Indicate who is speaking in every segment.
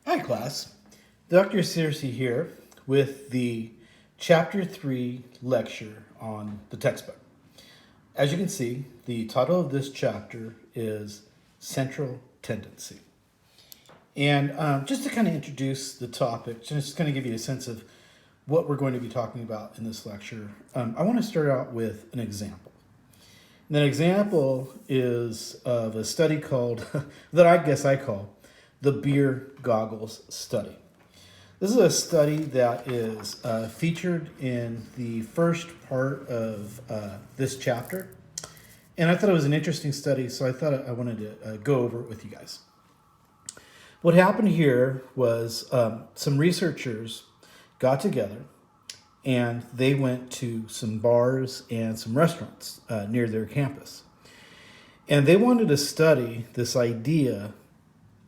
Speaker 1: Hi class, Dr. Searcy here with the Chapter 3 lecture on the textbook. As you can see, the title of this chapter is Central Tendency. And just to kind of introduce the topic, just kind of give you a sense of what we're going to be talking about in this lecture, I want to start out with an example. And that example is of a study called, that I guess I call, the beer goggles study. This is a study that is featured in the first part of this chapter. And I thought it was an interesting study, so I thought I wanted to go over it with you guys. What happened here was some researchers got together and they went to some bars and some restaurants near their campus. And they wanted to study this idea,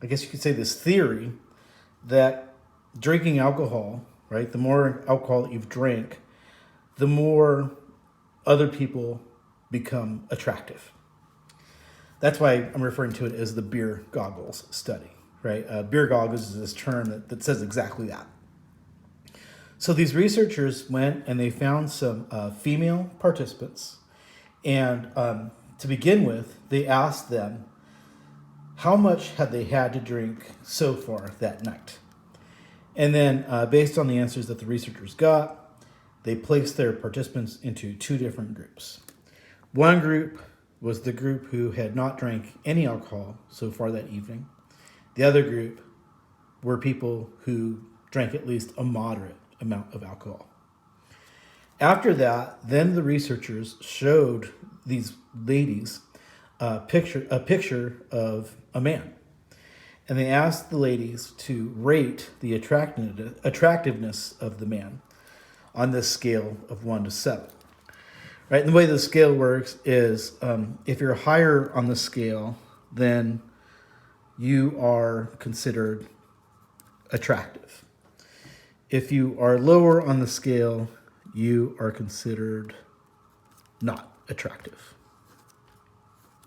Speaker 1: I guess you could say this theory, that drinking alcohol, right, the more alcohol that you've drank, the more other people become attractive. That's why I'm referring to it as the beer goggles study, right? Beer goggles is this term that says exactly that. So these researchers went and they found some female participants, and to begin with, they asked them how much had they had to drink so far that night. And then based on the answers that the researchers got, they placed their participants into two different groups. One group was the group who had not drank any alcohol so far that evening. The other group were people who drank at least a moderate amount of alcohol. After that, then the researchers showed these ladies a picture of a man. And they asked the ladies to rate the attractiveness of the man on this scale of 1 to 7. Right? And the way the scale works is if you're higher on the scale, then you are considered attractive. If you are lower on the scale, you are considered not attractive.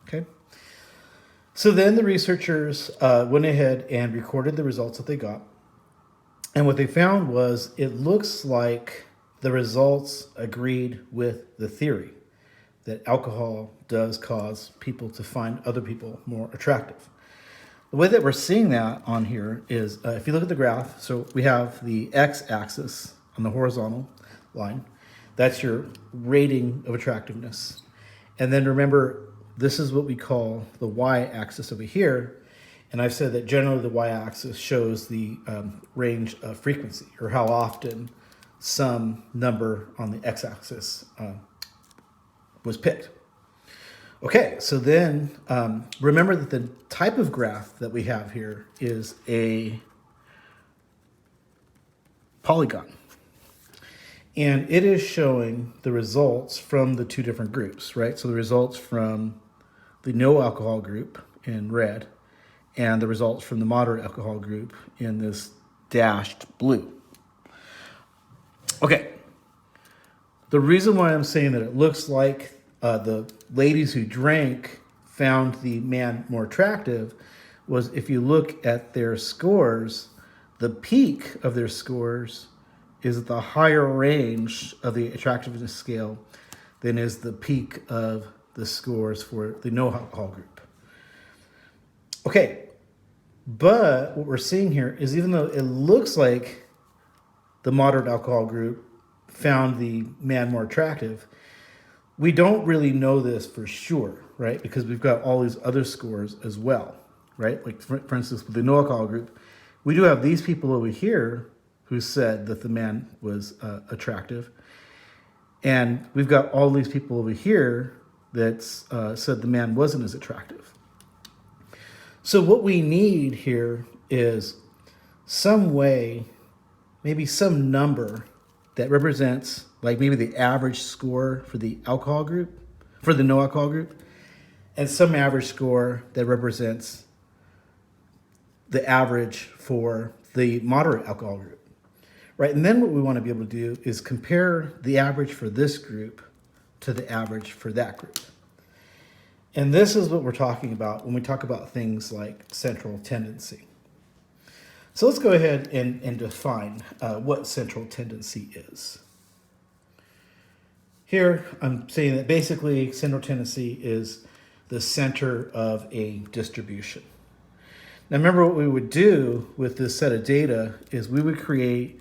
Speaker 1: Okay? So then the researchers went ahead and recorded the results that they got. And what they found was it looks like the results agreed with the theory that alcohol does cause people to find other people more attractive. The way that we're seeing that on here is if you look at the graph, so we have the x-axis on the horizontal line. That's your rating of attractiveness. And then remember, this is what we call the y-axis over here. And I've said that generally the y-axis shows the range of frequency, or how often some number on the x-axis was picked. Okay, so then remember that the type of graph that we have here is a polygon. And it is showing the results from the two different groups, right? So the results from the no alcohol group in red and the results from the moderate alcohol group in this dashed blue. Okay, the reason why I'm saying that it looks like the ladies who drank found the man more attractive was if you look at their scores, the peak of their scores is at the higher range of the attractiveness scale than is the peak of the scores for the no alcohol group. Okay, but what we're seeing here is even though it looks like the moderate alcohol group found the man more attractive, we don't really know this for sure, right? Because we've got all these other scores as well, right? Like for instance, with the no alcohol group, we do have these people over here who said that the man was attractive. And we've got all these people over here that said the man wasn't as attractive. So what we need here is some way, maybe some number that represents like maybe the average score for the alcohol group, for the no alcohol group, and some average score that represents the average for the moderate alcohol group. Right, and then what we want to be able to do is compare the average for this group to the average for that group. And this is what we're talking about when we talk about things like central tendency. So let's go ahead and define what central tendency is. Here, I'm saying that basically central tendency is the center of a distribution. Now remember, what we would do with this set of data is we would create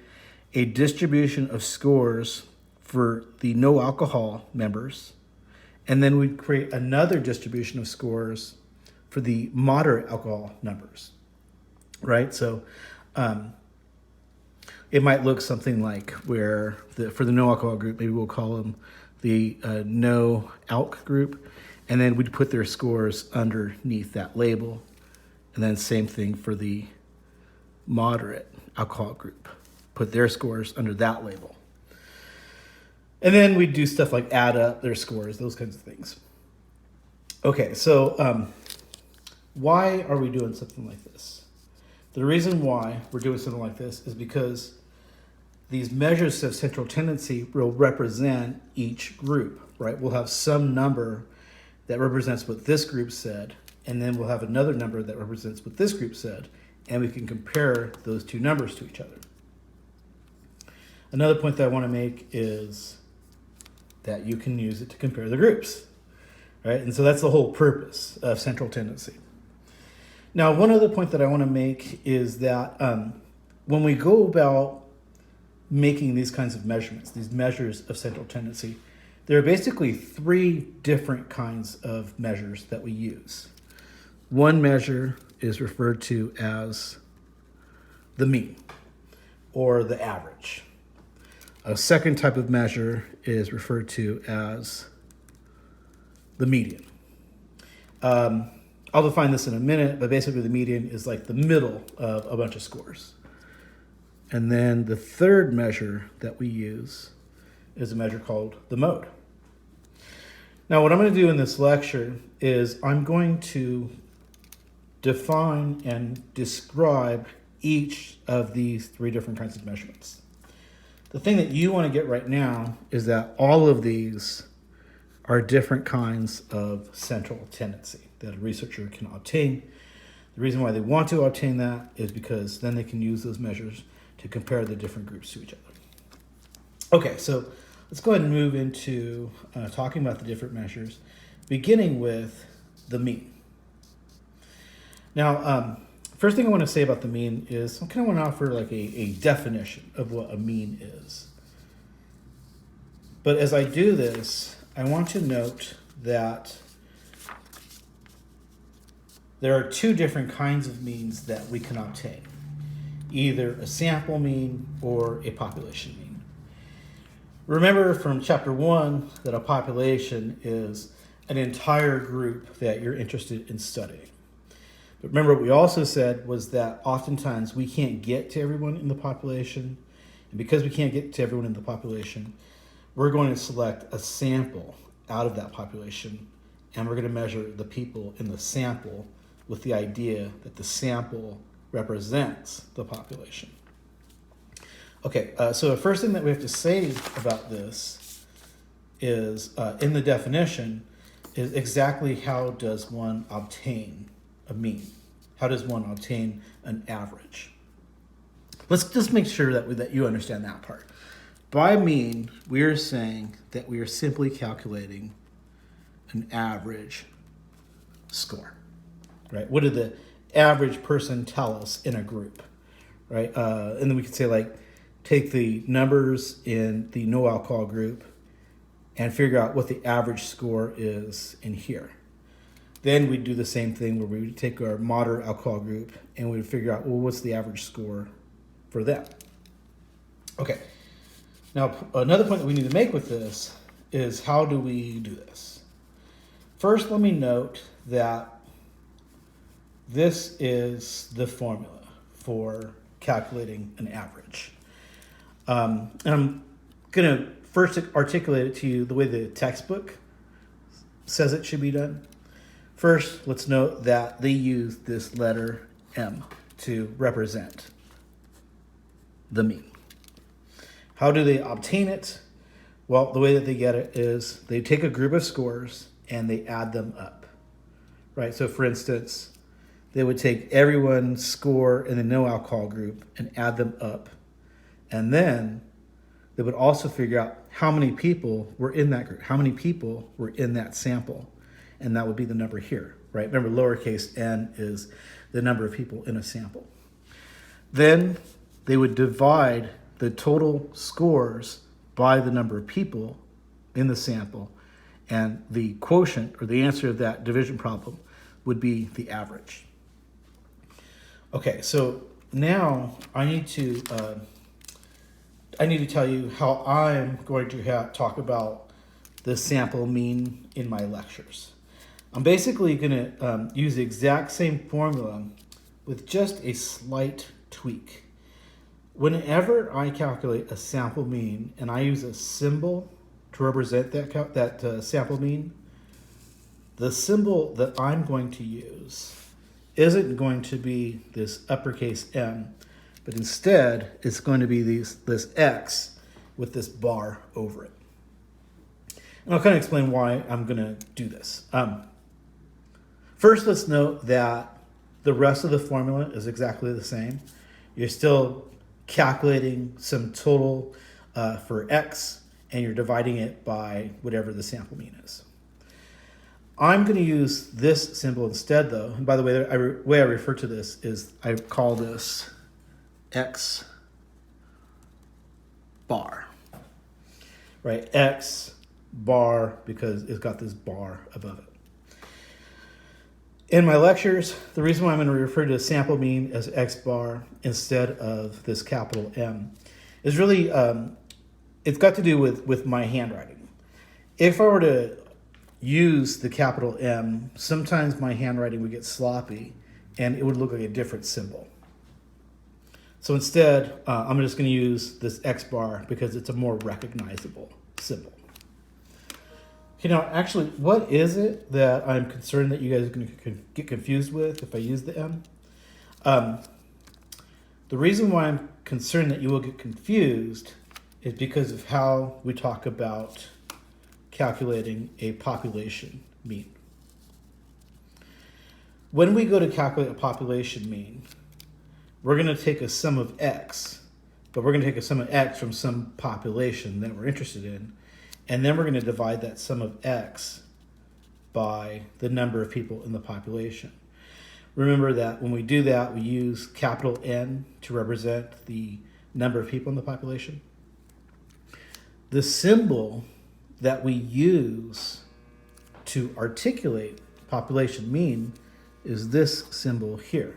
Speaker 1: a distribution of scores for the no alcohol members, and then we'd create another distribution of scores for the moderate alcohol members, right? So it might look something like where for the no alcohol group, maybe we'll call them the no alc group, and then we'd put their scores underneath that label. And then same thing for the moderate alcohol group. Put their scores under that label. And then we do stuff like add up their scores, those kinds of things. Okay, so why are we doing something like this? The reason why we're doing something like this is because these measures of central tendency will represent each group, right? We'll have some number that represents what this group said, and then we'll have another number that represents what this group said, and we can compare those two numbers to each other. Another point that I want to make is that you can use it to compare the groups, right? And so that's the whole purpose of central tendency. Now, one other point that I want to make is that when we go about making these kinds of measurements, these measures of central tendency, there are basically three different kinds of measures that we use. One measure is referred to as the mean or the average. A second type of measure is referred to as the median. I'll define this in a minute, but basically the median is like the middle of a bunch of scores. And then the third measure that we use is a measure called the mode. Now, what I'm going to do in this lecture is I'm going to define and describe each of these three different kinds of measurements. The thing that you want to get right now is that all of these are different kinds of central tendency that a researcher can obtain. The reason why they want to obtain that is because then they can use those measures to compare the different groups to each other. Okay, so let's go ahead and move into talking about the different measures, beginning with the mean. Now, first thing I want to say about the mean is I kind of want to offer like a definition of what a mean is. But as I do this, I want to note that there are two different kinds of means that we can obtain, either a sample mean or a population mean. Remember from chapter 1 that a population is an entire group that you're interested in studying. But remember, what we also said was that oftentimes we can't get to everyone in the population. And because we can't get to everyone in the population, we're going to select a sample out of that population, and we're going to measure the people in the sample with the idea that the sample represents the population. Okay, so the first thing that we have to say about this is, in the definition, is exactly how does one obtain a mean? How does one obtain an average? Let's just make sure that you understand that part. By mean, we are saying that we are simply calculating an average score, right? What did the average person tell us in a group, right? And then we could say, like, take the numbers in the no alcohol group and figure out what the average score is in here. Then we'd do the same thing where we would take our moderate alcohol group and we'd figure out, well, what's the average score for them? Okay. Now, another point that we need to make with this is, how do we do this? First, let me note that this is the formula for calculating an average. And I'm going to first articulate it to you the way the textbook says it should be done. First, let's note that they use this letter M to represent the mean. How do they obtain it? Well, the way that they get it is they take a group of scores and they add them up, right? So for instance, they would take everyone's score in the no alcohol group and add them up. And then they would also figure out how many people were in that group, how many people were in that sample. And that would be the number here, right? Remember, lowercase n is the number of people in a sample. Then they would divide the total scores by the number of people in the sample, and the quotient, or the answer of that division problem, would be the average. Okay, so now I need to tell you how I'm going to talk about the sample mean in my lectures. I'm basically going to use the exact same formula with just a slight tweak. Whenever I calculate a sample mean and I use a symbol to represent that sample mean, the symbol that I'm going to use isn't going to be this uppercase M, but instead it's going to be this X with this bar over it. And I'll kind of explain why I'm going to do this. First, let's note that the rest of the formula is exactly the same. You're still calculating some total for X, and you're dividing it by whatever the sample mean is. I'm going to use this symbol instead, though. And by the way, the way I refer to this is I call this X bar, right? X bar because it's got this bar above it. In my lectures, the reason why I'm going to refer to the sample mean as X bar instead of this capital M is really, it's got to do with my handwriting. If I were to use the capital M, sometimes my handwriting would get sloppy and it would look like a different symbol. So instead, I'm just going to use this X bar because it's a more recognizable symbol. Okay, now actually, what is it that I'm concerned that you guys are going to get confused with if I use the M? The reason why I'm concerned that you will get confused is because of how we talk about calculating a population mean. When we go to calculate a population mean, we're going to take a sum of X, but we're going to take a sum of X from some population that we're interested in, and then we're going to divide that sum of X by the number of people in the population. Remember that when we do that, we use capital N to represent the number of people in the population. The symbol that we use to articulate population mean is this symbol here.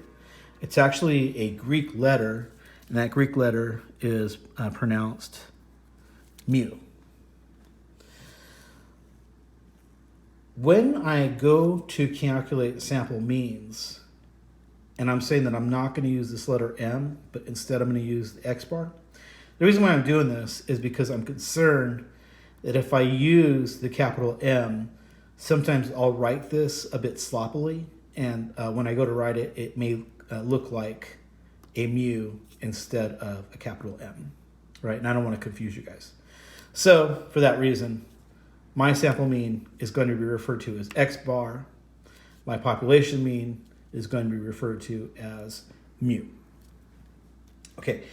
Speaker 1: It's actually a Greek letter, and that Greek letter is pronounced mu. When I go to calculate sample means, and I'm saying that I'm not going to use this letter M, but instead I'm going to use the X bar, the reason why I'm doing this is because I'm concerned that if I use the capital M, sometimes I'll write this a bit sloppily, and when I go to write it, it may look like a mu instead of a capital M, right? And I don't want to confuse you guys. So for that reason, my sample mean is going to be referred to as X bar. My population mean is going to be referred to as mu. Okay.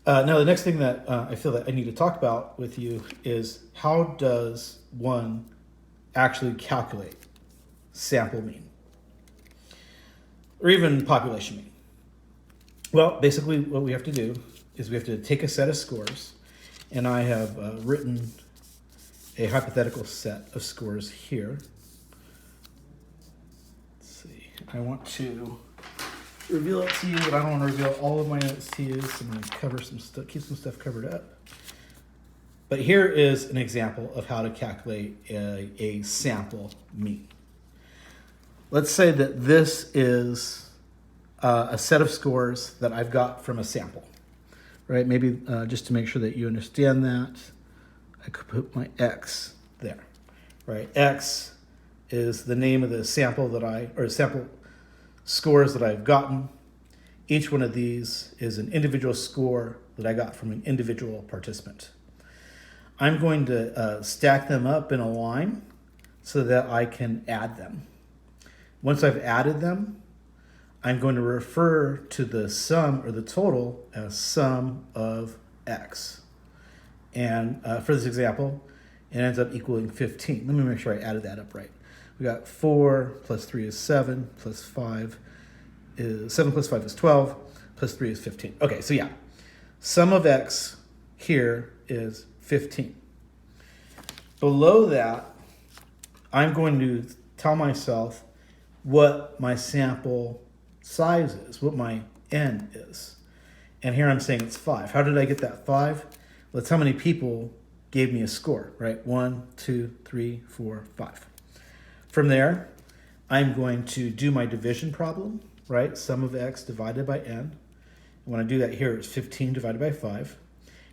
Speaker 1: Now the next thing that I feel that I need to talk about with you is how does one actually calculate sample mean or even population mean? Well, basically what we have to do is we have to take a set of scores, and I have written a hypothetical set of scores here. Let's see, I want to reveal it to you, but I don't want to reveal all of my notes to you, so I'm going to cover some stuff, keep some stuff covered up. But here is an example of how to calculate a sample mean. Let's say that this is a set of scores that I've got from a sample, right? Maybe just to make sure that you understand that, I could put my X there, right? X is the name of the sample sample scores that I've gotten. Each one of these is an individual score that I got from an individual participant. I'm going to stack them up in a line so that I can add them. Once I've added them, I'm going to refer to the sum or the total as sum of x. And for this example, it ends up equaling 15. Let me make sure I added that up right. We got 4 plus 3 is 7, plus 5 is 7 plus 5 is 12, plus 3 is 15. Okay, so yeah, sum of x here is 15. Below that, I'm going to tell myself what my sample size is, what my n is. And here I'm saying it's 5. How did I get that 5? Well, that's how many people gave me a score, right? 1, 2, 3, 4, 5. From there, I'm going to do my division problem, right? Sum of x divided by n. And when I do that here, it's 15 divided by 5.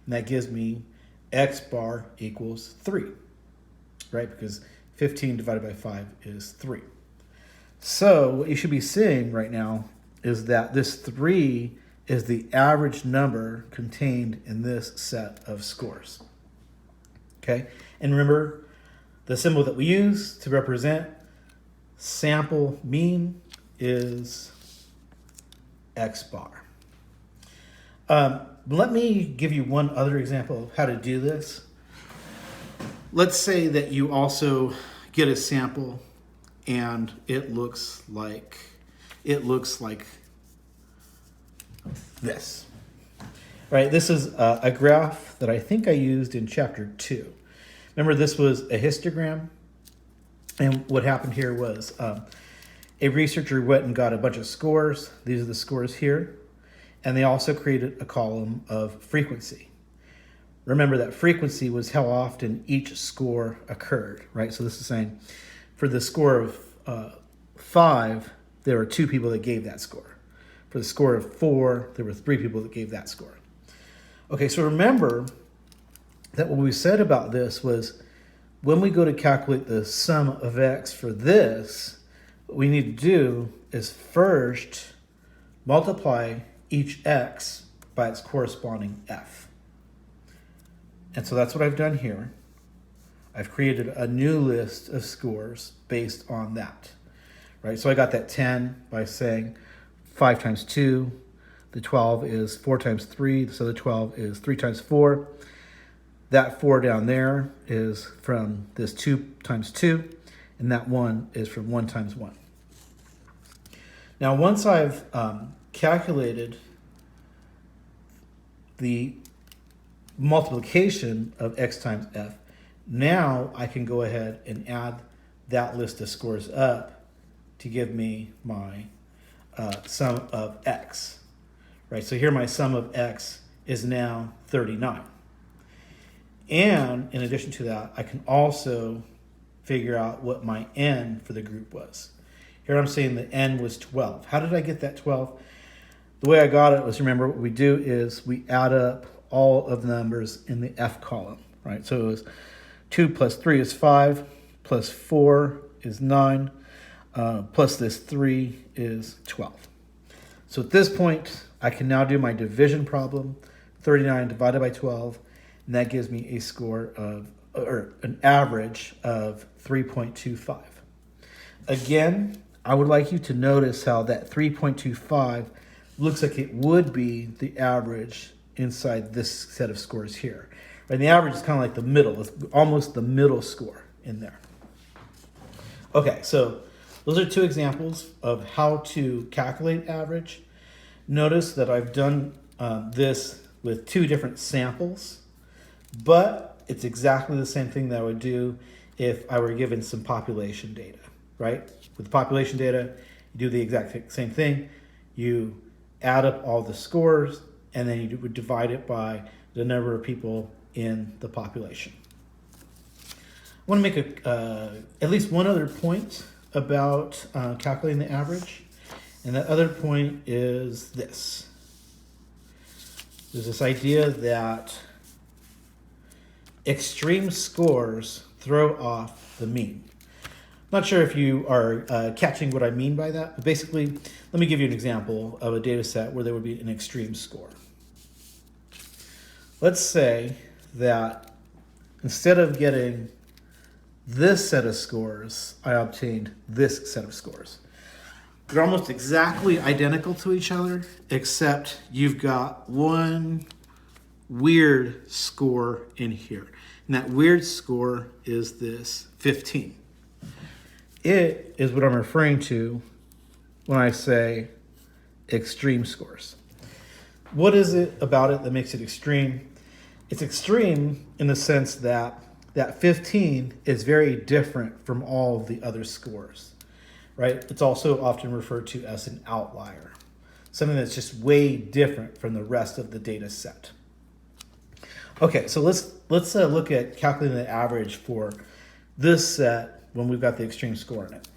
Speaker 1: And that gives me x bar equals 3, right? Because 15 divided by 5 is 3. So what you should be seeing right now is that this 3 is the average number contained in this set of scores. Okay? And remember, the symbol that we use to represent sample mean is x bar. Let me give you one other example of how to do this. Let's say that you also get a sample and it looks like this. Right, this is a graph that I think I used in chapter 2. Remember, this was a histogram, and what happened here was a researcher went and got a bunch of scores. These are the scores here, and they also created a column of frequency. Remember that frequency was how often each score occurred, right? So this is saying for the score of 5, there were 2 people that gave that score. For the score of 4, there were 3 people that gave that score. Okay, so remember that what we said about this was when we go to calculate the sum of x for this, what we need to do is first multiply each x by its corresponding f. And so that's what I've done here. I've created a new list of scores based on that, right? So I got that 10 by saying 5 times 2, the 12 is 4 times 3, so the 12 is 3 times 4. That 4 down there is from this 2 times 2, and that 1 is from 1 times 1. Now, once I've calculated the multiplication of x times f, now I can go ahead and add that list of scores up to give me my sum of x. Right, so here my sum of x is now 39. And in addition to that, I can also figure out what my n for the group was. Here I'm saying the n was 12. How did I get that 12? The way I got it was, remember, what we do is we add up all of the numbers in the f column, right? So it was 2 plus 3 is 5, plus 4 is 9, plus this 3 is 12. So at this point, I can now do my division problem, 39 divided by 12, and that gives me a score of, or an average of 3.25. Again, I would like you to notice how that 3.25 looks like it would be the average inside this set of scores here. And the average is kind of like the middle, it's almost the middle score in there. Okay, so those are 2 examples of how to calculate average. Notice that I've done this with 2 different samples, but it's exactly the same thing that I would do if I were given some population data, right? With the population data, you do the exact same thing. You add up all the scores, and then you would divide it by the number of people in the population. I want to make at least one other point about calculating the average. And that other point is this. There's this idea that extreme scores throw off the mean. Not sure if you are catching what I mean by that, but basically, let me give you an example of a data set where there would be an extreme score. Let's say that instead of getting this set of scores, I obtained this set of scores. They're almost exactly identical to each other, except you've got one weird score in here. And that weird score is this 15. It is what I'm referring to when I say extreme scores. What is it about it that makes it extreme? It's extreme in the sense that that 15 is very different from all of the other scores, right? It's also often referred to as an outlier, something that's just way different from the rest of the data set. Okay, so let's look at calculating the average for this set when we've got the extreme score in it.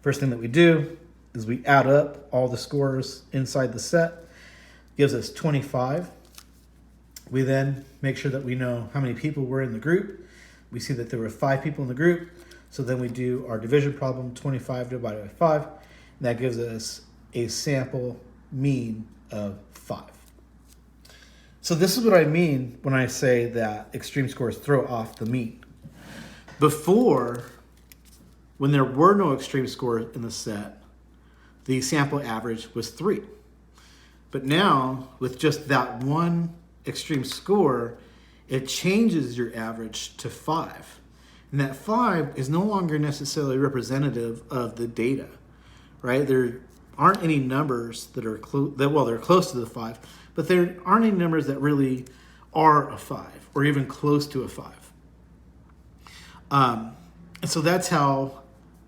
Speaker 1: First thing that we do is we add up all the scores inside the set. Gives us 25. We then make sure that we know how many people were in the group. We see that there were 5 people in the group. So then we do our division problem, 25 divided by 5. And that gives us a sample mean of 5. So this is what I mean when I say that extreme scores throw off the mean. Before, when there were no extreme scores in the set, the sample average was 3. But now, with just that one extreme score, it changes your average to 5. And that 5 is no longer necessarily representative of the data, right? There aren't any numbers that are they're close to the 5, but there aren't any numbers that really are a 5 or even close to a 5. And so that's how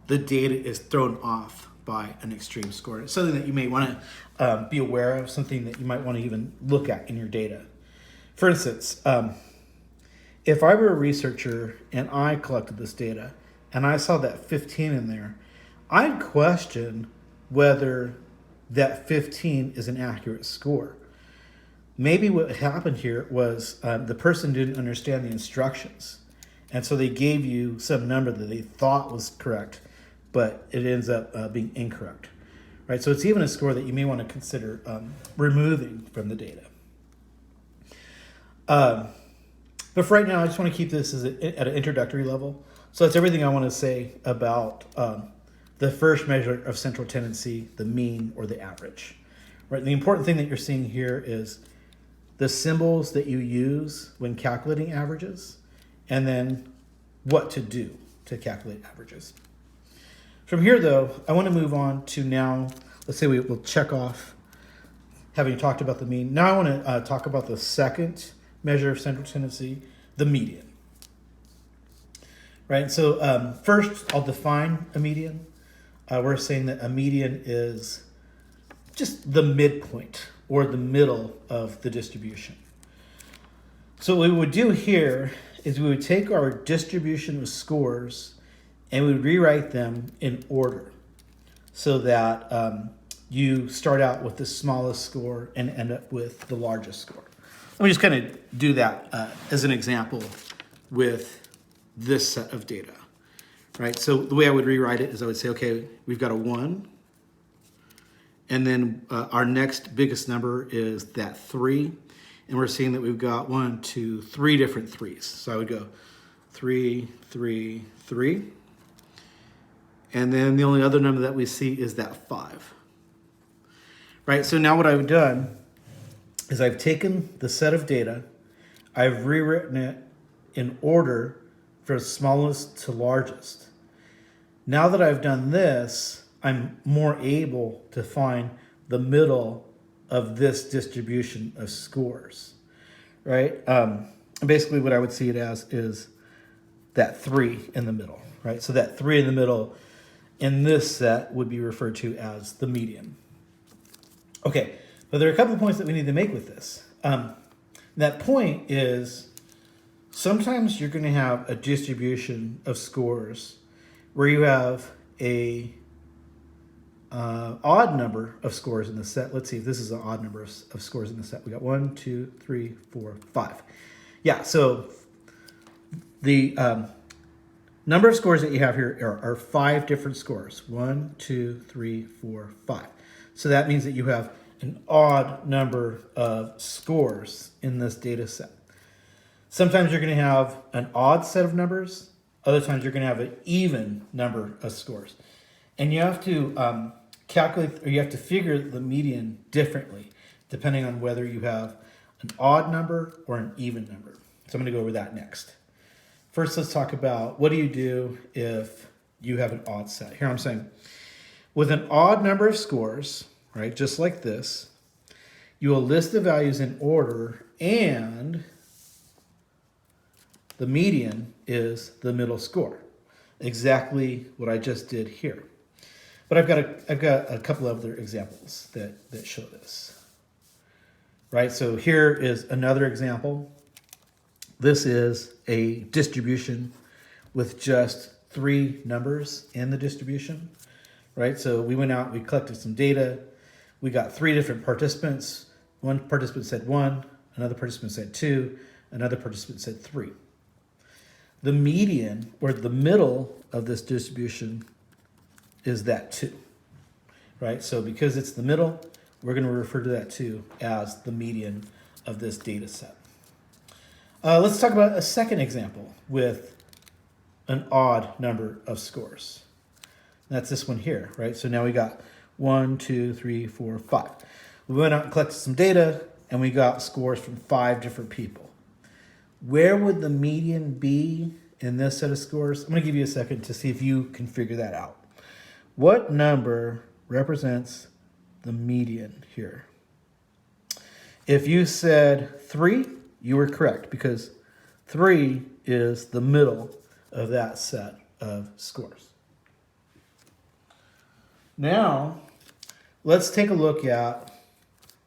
Speaker 1: the data is thrown off by an extreme score. It's something that you may want to be aware of, something that you might want to even look at in your data. For instance, if I were a researcher and I collected this data and I saw that 15 in there, I'd question whether that 15 is an accurate score. Maybe what happened here was the person didn't understand the instructions. And so they gave you some number that they thought was correct, but it ends up being incorrect, right? So it's even a score that you may want to consider removing from the data. But for right now, I just want to keep this at an introductory level. So that's everything I want to say about the first measure of central tendency, the mean or the average, right? The important thing that you're seeing here is the symbols that you use when calculating averages, and then what to do to calculate averages. From here, though, I want to move on to now, let's say we'll check off having talked about the mean. Now I want to talk about the second measure of central tendency, the median. Right, so first I'll define a median. We're saying that a median is just the midpoint or the middle of the distribution. So what we would do here is we would take our distribution of scores and we would rewrite them in order so that you start out with the smallest score and end up with the largest score. Let me just kind of do that as an example with this set of data, right? So the way I would rewrite it is I would say, okay, we've got a 1, and then our next biggest number is that 3, and we're seeing that we've got 1, 2, 3 different 3s. So I would go 3, 3, 3, and then the only other number that we see is that 5, right? So now what I've done is I've taken the set of data, I've rewritten it in order from smallest to largest. Now that I've done this, I'm more able to find the middle of this distribution of scores, right? Basically what I would see it as is that 3 in the middle, right? So that 3 in the middle in this set would be referred to as the median. Okay, but there are a couple of points that we need to make with this. That point is sometimes you're going to have a distribution of scores where you have a odd number of scores in the set. Let's see if this is an odd number of scores in the set. We got 1, 2, 3, 4, 5. Yeah, so the number of scores that you have here are 5 different scores. 1, 2, 3, 4, 5. So that means that you have an odd number of scores in this data set. Sometimes you're going to have an odd set of numbers. Other times you're going to have an even number of scores. And you have to calculate, or you have to figure the median differently, depending on whether you have an odd number or an even number. So I'm going to go over that next. First, let's talk about what do you do if you have an odd set. Here I'm saying, with an odd number of scores, right, just like this, you will list the values in order, and the median is the middle score. Exactly what I just did here. But I've got a couple of other examples that show this. Right, so here is another example. This is a distribution with just 3 numbers in the distribution. Right, so we went out, we collected some data. We got 3 different participants. One participant said 1, another participant said 2, another participant said 3. The median, or the middle of this distribution, is that 2. Right, so because it's the middle, we're going to refer to that 2 as the median of this data set. Let's talk about a second example with an odd number of scores. That's this one here, right? So now we got 1, 2, 3, 4, 5. We went out and collected some data, and we got scores from 5 different people. Where would the median be in this set of scores? I'm going to give you a second to see if you can figure that out. What number represents the median here? If you said 3, you were correct, because 3 is the middle of that set of scores. Now, let's take a look at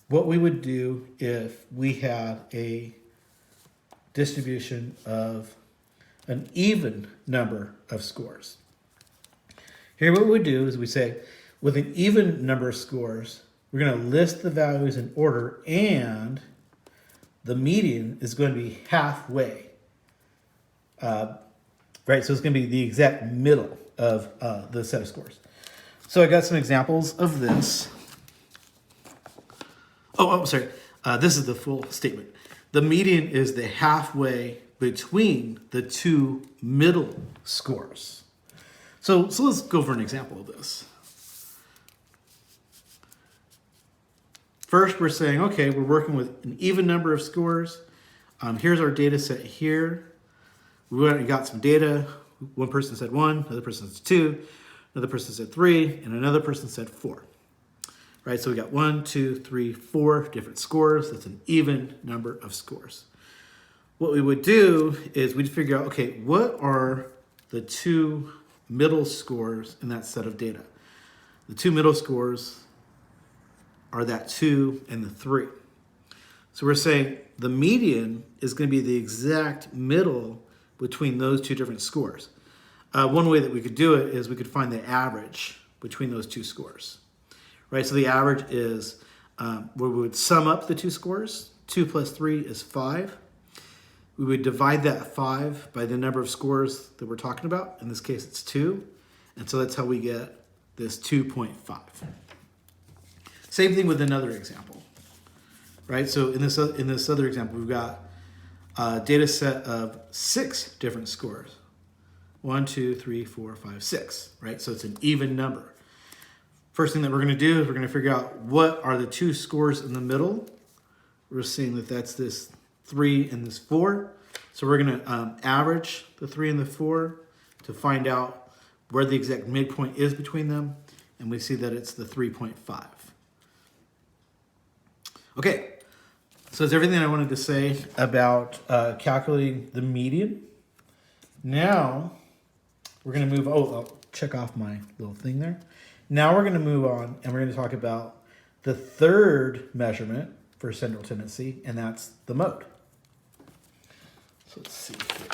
Speaker 1: what we would do if we had a distribution of an even number of scores. Here what we would do is we say, with an even number of scores, we're going to list the values in order, and the median is going to be halfway. Right, so it's going to be the exact middle of the set of scores. So I got some examples of this. Oh, sorry. This is the full statement. The median is the halfway between the 2 middle scores. So let's go for an example of this. First, we're saying, okay, we're working with an even number of scores. Here's our data set here. We got some data. One person said 1, another person said 2, another person said 3, and another person said 4. Right, so we got 1, 2, 3, 4 different scores. That's an even number of scores. What we would do is we'd figure out, okay, what are the 2 middle scores in that set of data? The 2 middle scores are that 2 and the 3. So we're saying the median is going to be the exact middle between those 2 different scores. One way that we could do it is we could find the average between those 2 scores. Right, so the average is where we would sum up the 2 scores. 2 plus 3 is 5. We would divide that 5 by the number of scores that we're talking about. In this case, it's 2. And so that's how we get this 2.5. Same thing with another example. Right, so in this other example, we've got a data set of 6 different scores. 1, 2, 3, 4, 5, 6. Right, so it's an even number. First thing that we're going to do is we're going to figure out what are the 2 scores in the middle. We're seeing that that's this 3 and this 4. So we're going to average the 3 and the 4 to find out where the exact midpoint is between them. And we see that it's the 3.5. Okay, so that's everything I wanted to say about calculating the median. Now we're going to move, I'll check off my little thing there. Now we're going to move on, and we're going to talk about the third measurement for central tendency, and that's the mode. So let's see here.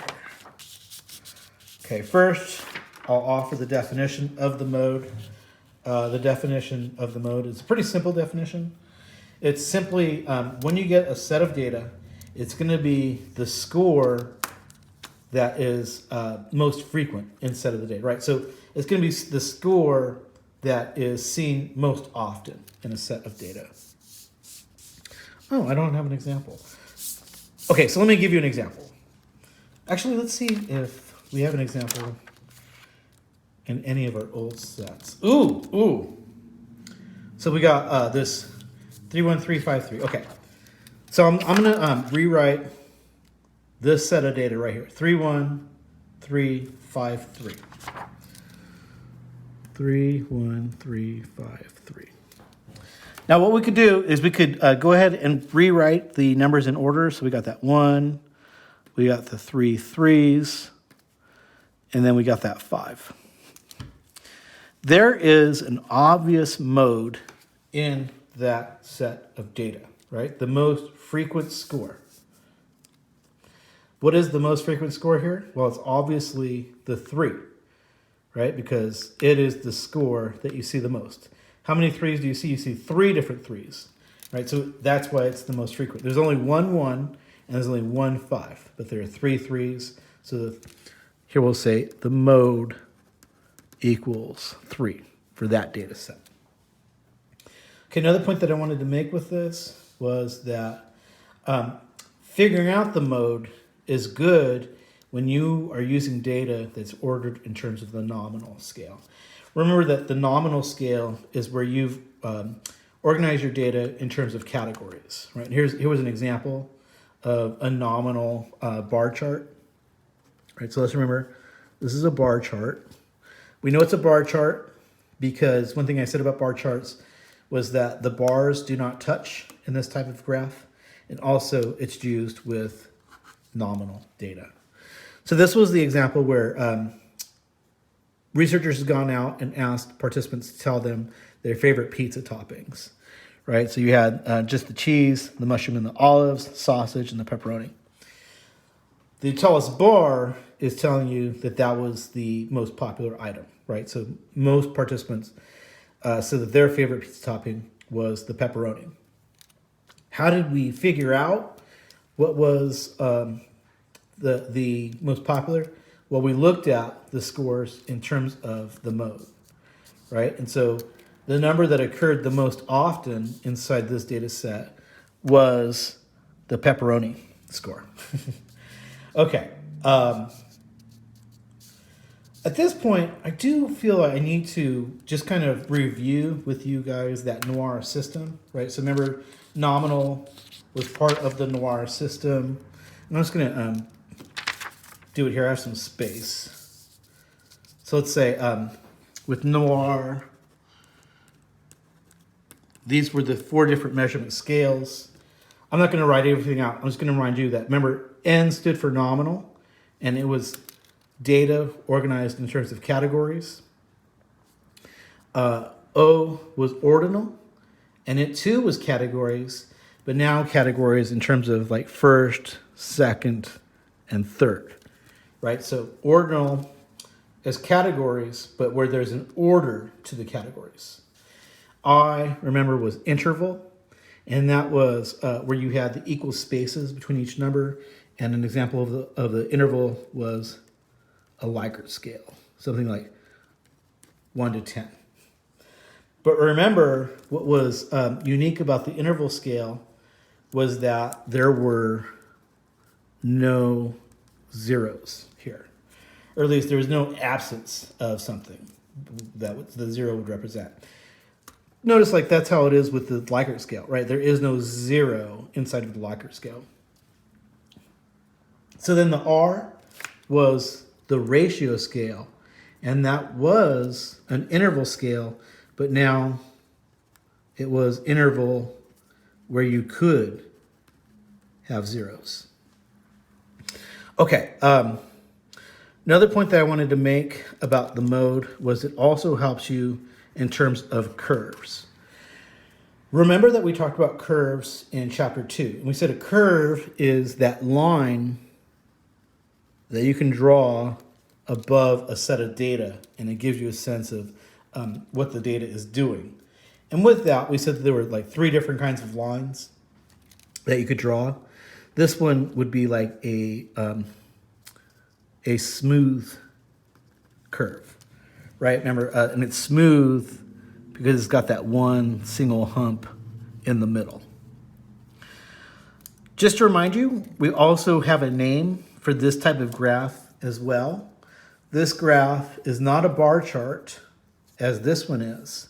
Speaker 1: Okay, first I'll offer the definition of the mode. The definition of the mode is a pretty simple definition. It's simply when you get a set of data, it's going to be the score that is most frequent instead of the data, right? So it's going to be the score that is seen most often in a set of data. Oh, I don't have an example. Okay, so let me give you an example. Actually, let's see if we have an example in any of our old sets. Ooh. So we got this 31353. Okay. So I'm going to rewrite this set of data right here. 31353. 31353. Now what we could do is we could go ahead and rewrite the numbers in order. So we got that 1, we got the 3 3s, and then we got that 5. There is an obvious mode in that set of data, right? The most frequent score. What is the most frequent score here? Well, it's obviously the 3, right? Because it is the score that you see the most. How many 3s do you see? You see 3 different 3s, right? So that's why it's the most frequent. There's only one 1 and there's only one 5, but there are 3 3s. So here we'll say the mode equals 3 for that data set. Okay, another point that I wanted to make with this was that figuring out the mode is good when you are using data that's ordered in terms of the nominal scale. Remember that the nominal scale is where you've organized your data in terms of categories, right? Here was an example of a nominal bar chart, right? So let's remember, this is a bar chart. We know it's a bar chart because one thing I said about bar charts was that the bars do not touch in this type of graph, and also it's used with nominal data. So this was the example where researchers have gone out and asked participants to tell them their favorite pizza toppings, right? So you had just the cheese, the mushroom and the olives, sausage, and the pepperoni. The tallest bar is telling you that that was the most popular item, right? So most participants said that their favorite pizza topping was the pepperoni. How did we figure out what was the most popular? Well, we looked at the scores in terms of the mode, right? And so the number that occurred the most often inside this data set was the pepperoni score. Okay. At this point, I do feel like I need to just kind of review with you guys that Noir system, right? So remember, nominal was part of the Noir system. And I'm just going to do it here. I have some space. So let's say with Noir, these were the 4 different measurement scales. I'm not going to write everything out. I'm just going to remind you that, remember, N stood for nominal, and it was data organized in terms of categories. O was ordinal, and it too was categories, but now categories in terms of like first, second, and third, right? So ordinal is categories, but where there's an order to the categories. I, remember, was interval, and that was where you had the equal spaces between each number, and an example of the interval was a Likert scale, something like 1 to 10. But remember, what was unique about the interval scale was that there were no zeros here, or at least there was no absence of something that the 0 would represent. Notice, like, that's how it is with the Likert scale, right? There is no 0 inside of the Likert scale. So then the R was the ratio scale, and that was an interval scale, but now it was interval where you could have zeros. Okay, another point that I wanted to make about the mode was it also helps you in terms of curves. Remember that we talked about curves in chapter 2. And we said a curve is that line that you can draw above a set of data, and it gives you a sense of what the data is doing. And with that, we said that there were like 3 different kinds of lines that you could draw. This one would be like a smooth curve, right? Remember, and it's smooth because it's got that one single hump in the middle. Just to remind you, we also have a name for this type of graph as well. This graph is not a bar chart, as this one is.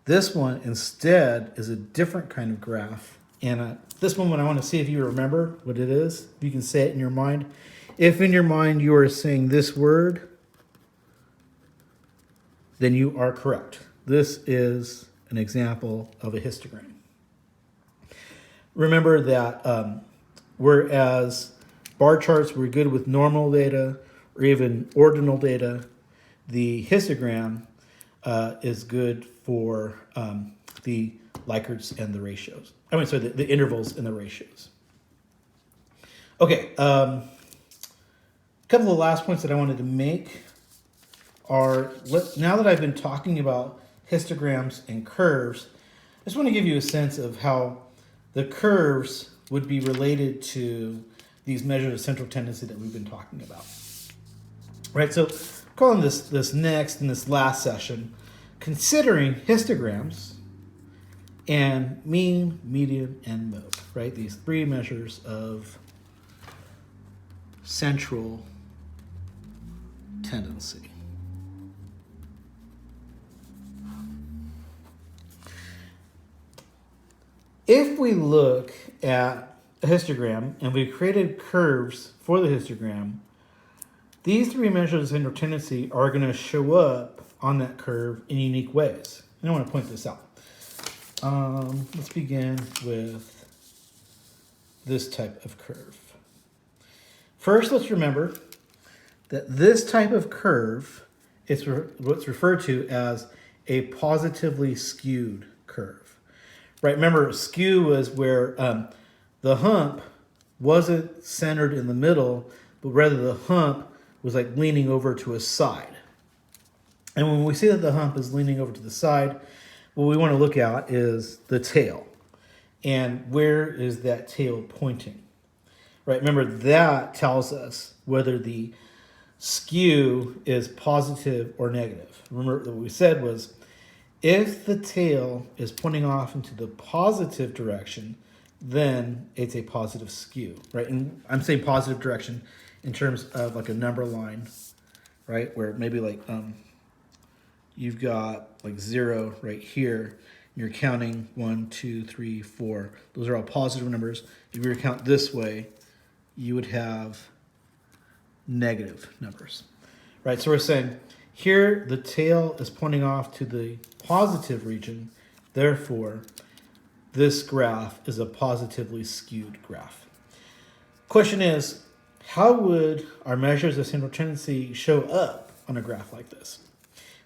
Speaker 1: This one instead is a different kind of graph. And this one, I want to see if you remember what it is. If you can say it in your mind. If in your mind you are saying this word, then you are correct. This is an example of a histogram. Remember that whereas bar charts were good with normal data or even ordinal data, the histogram is good for the Likerts and the ratios. I mean, sorry, the intervals and the ratios. Okay, a couple of last points that I wanted to make are, now that I've been talking about histograms and curves, I just want to give you a sense of how the curves would be related to these measures of central tendency that we've been talking about. Right, so calling this next and this last session, considering histograms and mean, median, and mode, right? These three measures of central tendency. If we look at a histogram and we created curves for the histogram, these three measures of central tendency are going to show up on that curve in unique ways. And I want to point this out. Let's begin with this type of curve. First, let's remember that this type of curve is what's referred to as a positively skewed curve. Right? Remember, skew was where the hump wasn't centered in the middle, but rather the hump was like leaning over to a side. And when we see that the hump is leaning over to the side, what we want to look at is the tail. And where is that tail pointing? Right, remember that tells us whether the skew is positive or negative. Remember what we said was, if the tail is pointing off into the positive direction, then it's a positive skew, right? And I'm saying positive direction in terms of like a number line, right? Where maybe like you've got like 0 right here. You're counting 1, 2, 3, 4. Those are all positive numbers. If you were to count this way, you would have negative numbers, right? So we're saying here the tail is pointing off to the positive region. Therefore, this graph is a positively skewed graph. Question is, how would our measures of central tendency show up on a graph like this?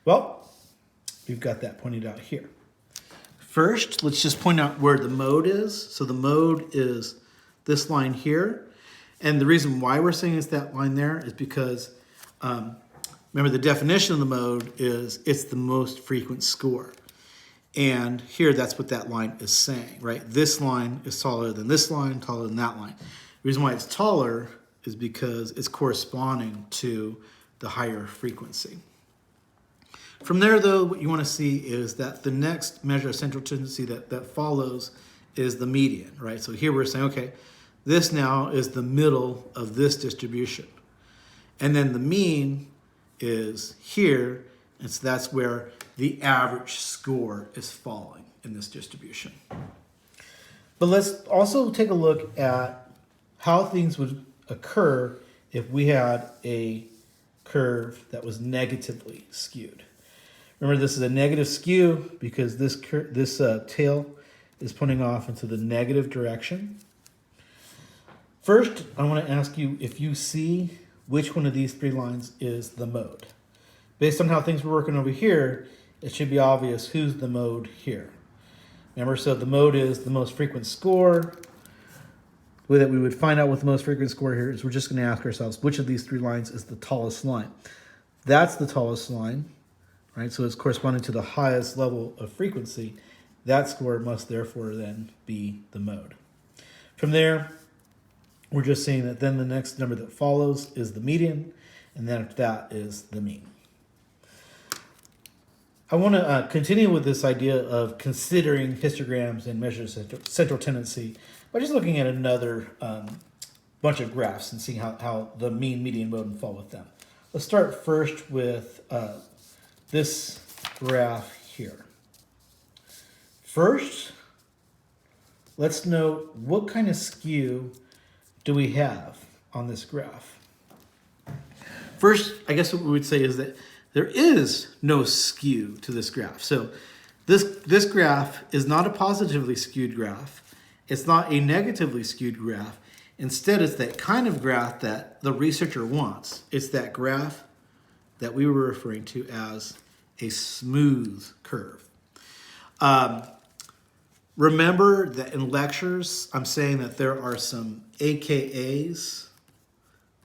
Speaker 1: Well, we've got that pointed out here. First, let's just point out where the mode is. So the mode is this line here. And the reason why we're saying it's that line there is because, remember, the definition of the mode is it's the most frequent score. And here, that's what that line is saying, right? This line is taller than this line, taller than that line. The reason why it's taller is because it's corresponding to the higher frequency. From there, though, what you want to see is that the next measure of central tendency that follows is the median, right? So here we're saying, okay, this now is the middle of this distribution. And then the mean is here, and so that's where the average score is falling in this distribution. But let's also take a look at how things would occur if we had a curve that was negatively skewed. Remember, this is a negative skew because this tail is pointing off into the negative direction. First, I want to ask you if you see which one of these three lines is the mode. Based on how things were working over here, it should be obvious who's the mode here. Remember, so the mode is the most frequent score. The way that we would find out what the most frequent score here is, we're just going to ask ourselves which of these three lines is the tallest line. That's the tallest line, right? So it's corresponding to the highest level of frequency. That score must therefore then be the mode. From there, we're just saying that then the next number that follows is the median, and then after that is the mean. I want to continue with this idea of considering histograms and measures of central tendency by just looking at another bunch of graphs and seeing how the mean, median, mode, and fall with them. Let's start first with this graph here. First, let's note what kind of skew do we have on this graph. First, I guess what we would say is that there is no skew to this graph. So this graph is not a positively skewed graph. It's not a negatively skewed graph. Instead, it's that kind of graph that the researcher wants. It's that graph that we were referring to as a smooth curve. Remember that in lectures, I'm saying that there are some AKAs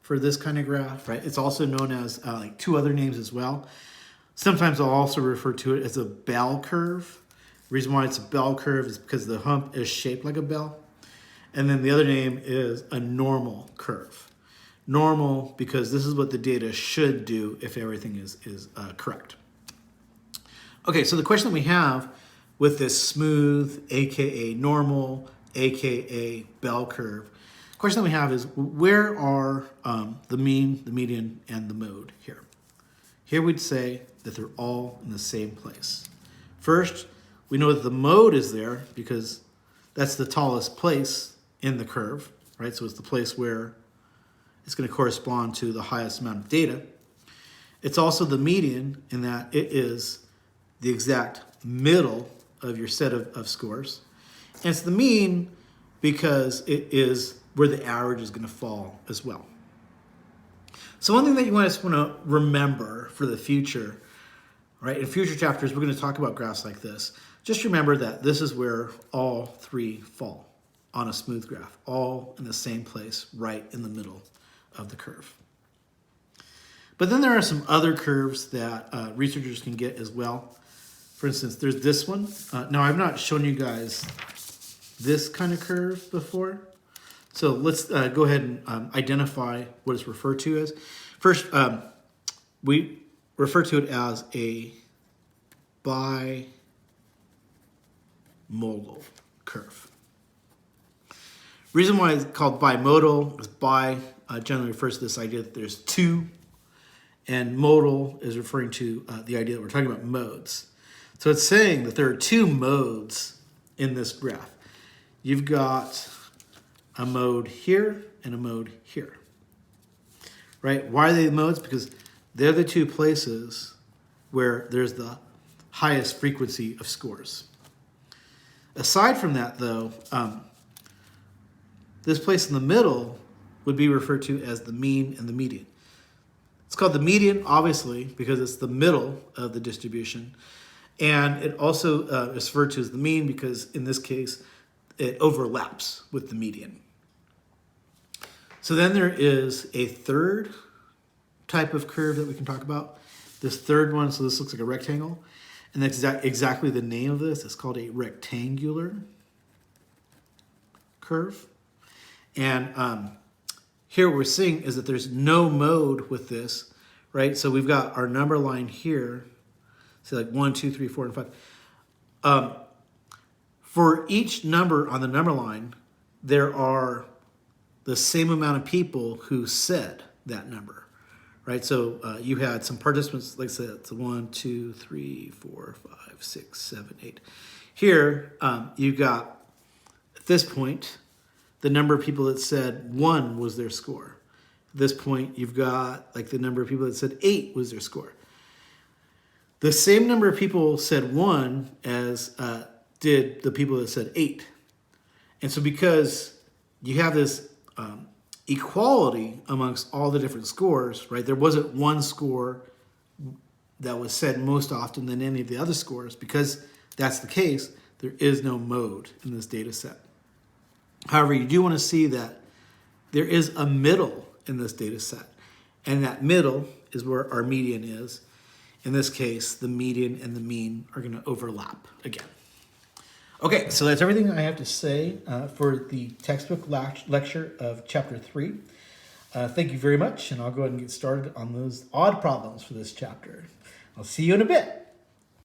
Speaker 1: for this kind of graph, right? It's also known as like two other names as well. Sometimes I'll also refer to it as a bell curve. The reason why it's a bell curve is because the hump is shaped like a bell. And then the other name is a normal curve. Normal because this is what the data should do if everything is correct. Okay, so the question that we have with this smooth, aka normal, aka bell curve, the question that we have is where are the mean, the median, and the mode here? Here we'd say that they're all in the same place. First, we know that the mode is there because that's the tallest place in the curve, right? So it's the place where it's going to correspond to the highest amount of data. It's also the median in that it is the exact middle of your set of scores. And it's the mean because it is where the average is going to fall as well. So one thing that you want to remember for the future, right? In future chapters, we're going to talk about graphs like this. Just remember that this is where all three fall on a smooth graph, all in the same place, right in the middle of the curve. But then there are some other curves that researchers can get as well. For instance, there's this one. Now, I've not shown you guys this kind of curve before. So let's go ahead and identify what it's referred to as. First, we refer to it as a bimodal curve. Reason why it's called bimodal is bi generally refers to this idea that there's two, and modal is referring to the idea that we're talking about modes. So it's saying that there are two modes in this graph. You've got a mode here and a mode here, right? Why are they modes? Because they're the two places where there's the highest frequency of scores. Aside from that, though, this place in the middle would be referred to as the mean and the median. It's called the median, obviously, because it's the middle of the distribution. And it also is referred to as the mean because, in this case, it overlaps with the median. So then there is a third type of curve that we can talk about. This third one, so this looks like a rectangle. And that's exactly the name of this. It's called a rectangular curve. And here what we're seeing is that there's no mode with this, right? So we've got our number line here. So like 1, 2, 3, 4, and 5. For each number on the number line, there are the same amount of people who said that number, right? So you had some participants, like I said, it's 1, 2, 3, 4, 5, 6, 7, 8. Here, you've got, at this point, the number of people that said 1 was their score. At this point, you've got like the number of people that said 8 was their score. The same number of people said 1 as did the people that said 8. And so because you have this equality amongst all the different scores, right? There wasn't one score that was said most often than any of the other scores. Because that's the case, there is no mode in this data set. However, you do want to see that there is a middle in this data set. And that middle is where our median is. In this case, the median and the mean are going to overlap again. Okay, so that's everything I have to say for the textbook lecture of Chapter 3. Thank you very much, and I'll go ahead and get started on those odd problems for this chapter. I'll see you in a bit.